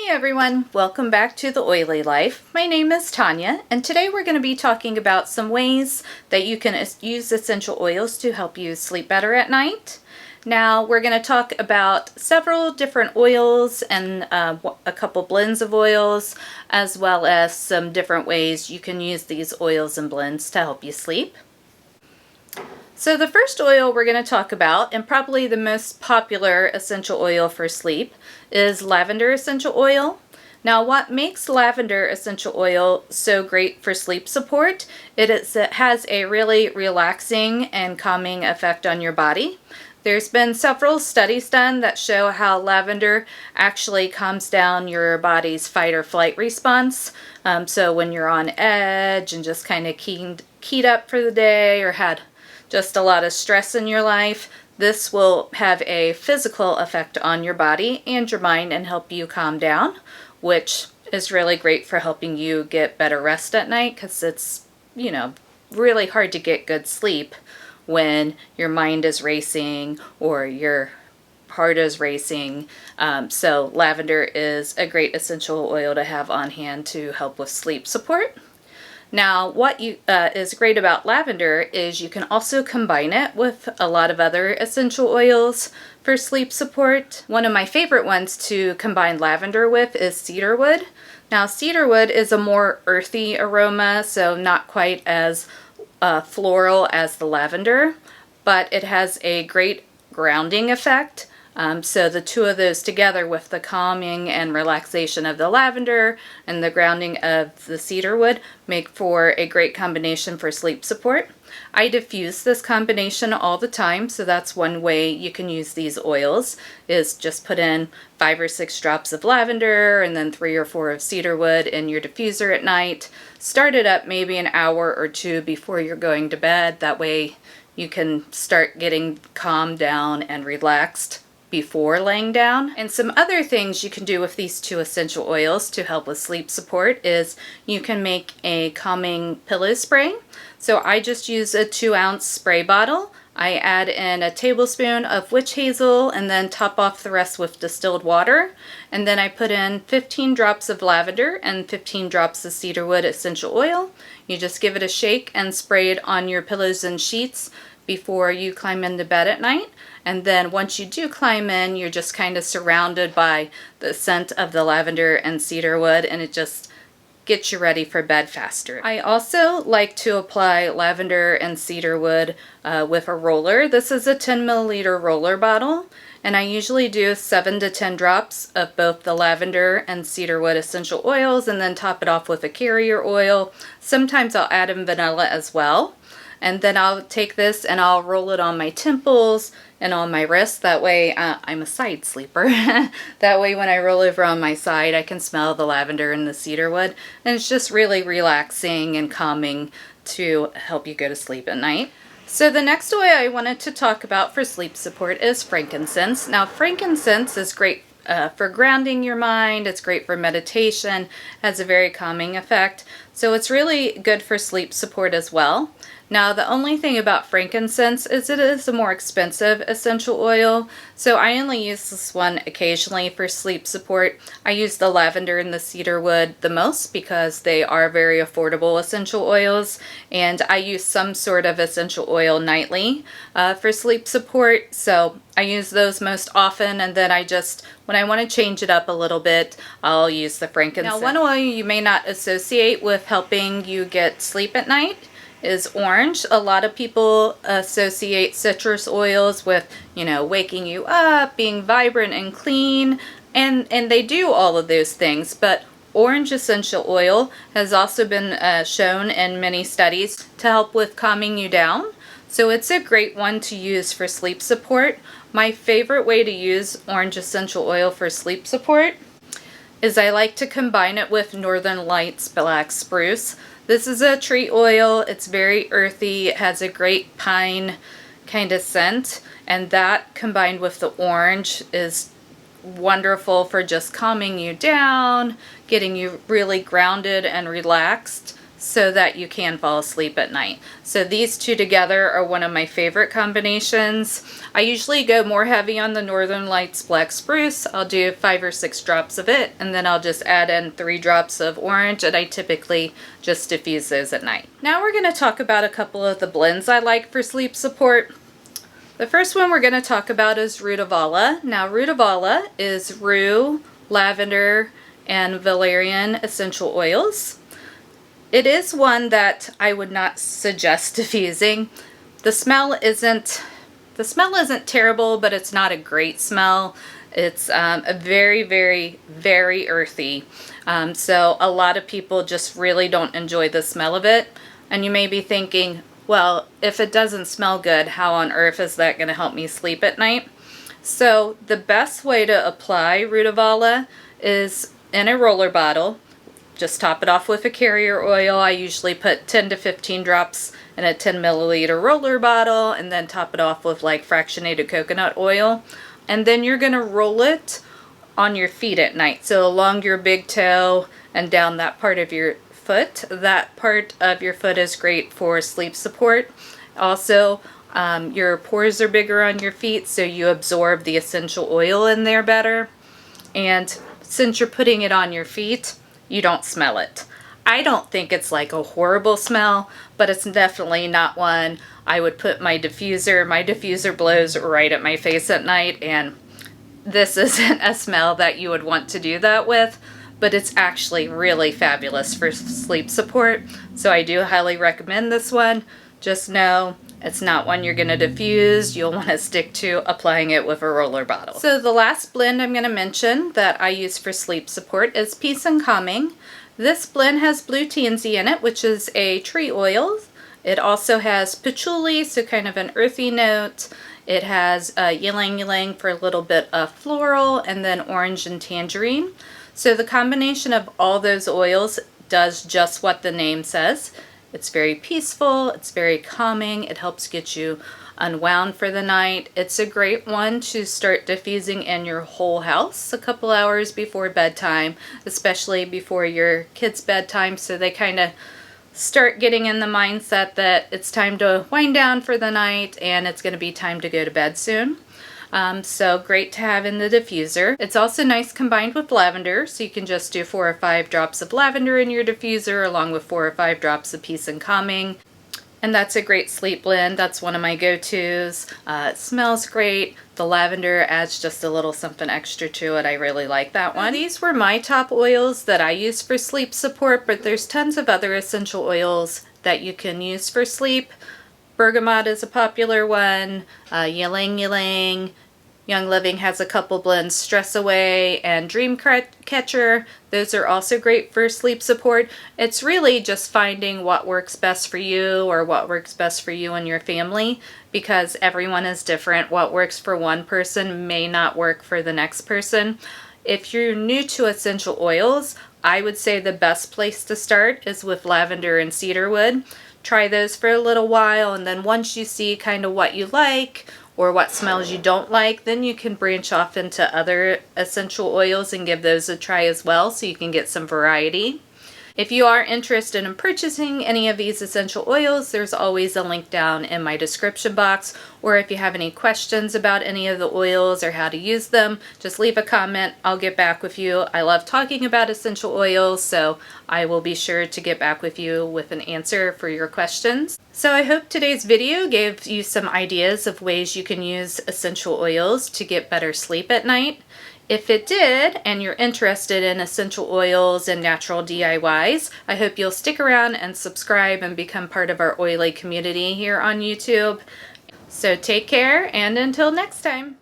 Hey everyone, welcome back to The Oily Life. My name is Tanya, and today we're going to be talking about some ways that you can use essential oils to help you sleep better at night. Now we're going to talk about several different oils and a couple blends of oils, as well as some different ways you can use these oils and blends to help you sleep. So the first oil we're going to talk about, and probably the most popular essential oil for sleep, is lavender essential oil. Now what makes lavender essential oil so great for sleep support, it has a really relaxing and calming effect on your body. There's been several studies done that show how lavender actually calms down your body's fight or flight response. So when you're on edge and just kind of keyed up for the day or had just a lot of stress in your life, this will have a physical effect on your body and your mind and help you calm down, which is really great for helping you get better rest at night, because it's, really hard to get good sleep when your mind is racing or your heart is racing. So lavender is a great essential oil to have on hand to help with sleep support. Now, what is great about lavender is you can also combine it with a lot of other essential oils for sleep support. One of my favorite ones to combine lavender with is cedarwood. Now, cedarwood is a more earthy aroma, so not quite as floral as the lavender, but it has a great grounding effect. So the two of those together with the calming and relaxation of the lavender and the grounding of the cedarwood make for a great combination for sleep support. I diffuse this combination all the time, so that's one way you can use these oils, is just put in 5 or 6 drops of lavender and then 3 or 4 of cedarwood in your diffuser at night. Start it up maybe an hour or two before you're going to bed. That way you can start getting calmed down and relaxed before laying down. And some other things you can do with these two essential oils to help with sleep support is you can make a calming pillow spray. So I just use a 2-ounce spray bottle. I add in a tablespoon of witch hazel and then top off the rest with distilled water. And then I put in 15 drops of lavender and 15 drops of cedarwood essential oil. You just give it a shake and spray it on your pillows and sheets before you climb into bed at night. And then once you do climb in, you're just kind of surrounded by the scent of the lavender and cedarwood, and it just gets you ready for bed faster. I also like to apply lavender and cedarwood with a roller. This is a 10 milliliter roller bottle, and I usually do 7 to 10 drops of both the lavender and cedarwood essential oils and then top it off with a carrier oil. Sometimes I'll add in vanilla as well. And then I'll take this and I'll roll it on my temples and on my wrists. That way, I'm a side sleeper. That way when I roll over on my side, I can smell the lavender and the cedarwood. And it's just really relaxing and calming to help you go to sleep at night. So the next oil I wanted to talk about for sleep support is frankincense. Now, frankincense is great for grounding your mind. It's great for meditation, has a very calming effect. So it's really good for sleep support as well. Now, the only thing about frankincense is it is a more expensive essential oil, so I only use this one occasionally for sleep support. I use the lavender and the cedarwood the most because they are very affordable essential oils, and I use some sort of essential oil nightly for sleep support, so I use those most often, and then when I want to change it up a little bit, I'll use the frankincense. Now, one oil you may not associate with helping you get sleep at night is orange. A lot of people associate citrus oils with, waking you up, being vibrant and clean, and they do all of those things, but orange essential oil has also been shown in many studies to help with calming you down. So it's a great one to use for sleep support. My favorite way to use orange essential oil for sleep support is I like to combine it with Northern Lights Black Spruce. This is a tree oil. It's very earthy. It has a great pine kind of scent, and that combined with the orange is wonderful for just calming you down, getting you really grounded and relaxed so that you can fall asleep at night. So these two together are one of my favorite combinations. I usually go more heavy on the Northern Lights Black Spruce. I'll do 5 or 6 drops of it, and then I'll just add in 3 drops of orange, and I typically just diffuse those at night. Now we're going to talk about a couple of the blends I like for sleep support. The first one we're going to talk about is Rutavala. Now Rutavala is rue, lavender, and valerian essential oils. It is one that I would not suggest diffusing. The smell isn't terrible, but it's not a great smell. It's a very, very, very earthy. So a lot of people just really don't enjoy the smell of it. And you may be thinking, well, if it doesn't smell good, how on earth is that going to help me sleep at night? So the best way to apply Rutavala is in a roller bottle. Just top it off with a carrier oil. I usually put 10 to 15 drops in a 10 milliliter roller bottle, and then top it off with like fractionated coconut oil. And then you're going to roll it on your feet at night. So along your big toe and down that part of your foot. That part of your foot is great for sleep support. Also, your pores are bigger on your feet, so you absorb the essential oil in there better. And since you're putting it on your feet, you don't smell it. I don't think it's like a horrible smell, but it's definitely not one I would put my diffuser. My diffuser blows right at my face at night, and this isn't a smell that you would want to do that with, but it's actually really fabulous for sleep support. So I do highly recommend this one. Just know it's not one you're going to diffuse. You'll want to stick to applying it with a roller bottle. So the last blend I'm going to mention that I use for sleep support is Peace and Calming. This blend has blue tansy in it, which is a tree oil. It also has patchouli, so kind of an earthy note. It has ylang ylang for a little bit of floral, and then orange and tangerine. So the combination of all those oils does just what the name says. It's very peaceful, it's very calming, it helps get you unwound for the night. It's a great one to start diffusing in your whole house a couple hours before bedtime, especially before your kids' bedtime, so they kind of start getting in the mindset that it's time to wind down for the night and it's going to be time to go to bed soon. So great to have in the diffuser. It's also nice combined with lavender, so you can just do 4 or 5 drops of lavender in your diffuser along with 4 or 5 drops of Peace and Calming. And that's a great sleep blend. That's one of my go-tos. It smells great. The lavender adds just a little something extra to it. I really like that one. These were my top oils that I use for sleep support, but there's tons of other essential oils that you can use for sleep. Bergamot is a popular one, Ylang Ylang, Young Living has a couple blends, Stress Away and Dream Catcher. Those are also great for sleep support. It's really just finding what works best for you or what works best for you and your family, because everyone is different. What works for one person may not work for the next person. If you're new to essential oils, I would say the best place to start is with lavender and cedarwood. Try those for a little while, and then once you see kind of what you like or what smells you don't like, then you can branch off into other essential oils and give those a try as well, so you can get some variety. If you are interested in purchasing any of these essential oils, there's always a link down in my description box. Or if you have any questions about any of the oils or how to use them, just leave a comment. I'll get back with you. I love talking about essential oils, so I will be sure to get back with you with an answer for your questions. So I hope today's video gave you some ideas of ways you can use essential oils to get better sleep at night. If it did, and you're interested in essential oils and natural DIYs, I hope you'll stick around and subscribe and become part of our oily community here on YouTube. So take care, and until next time.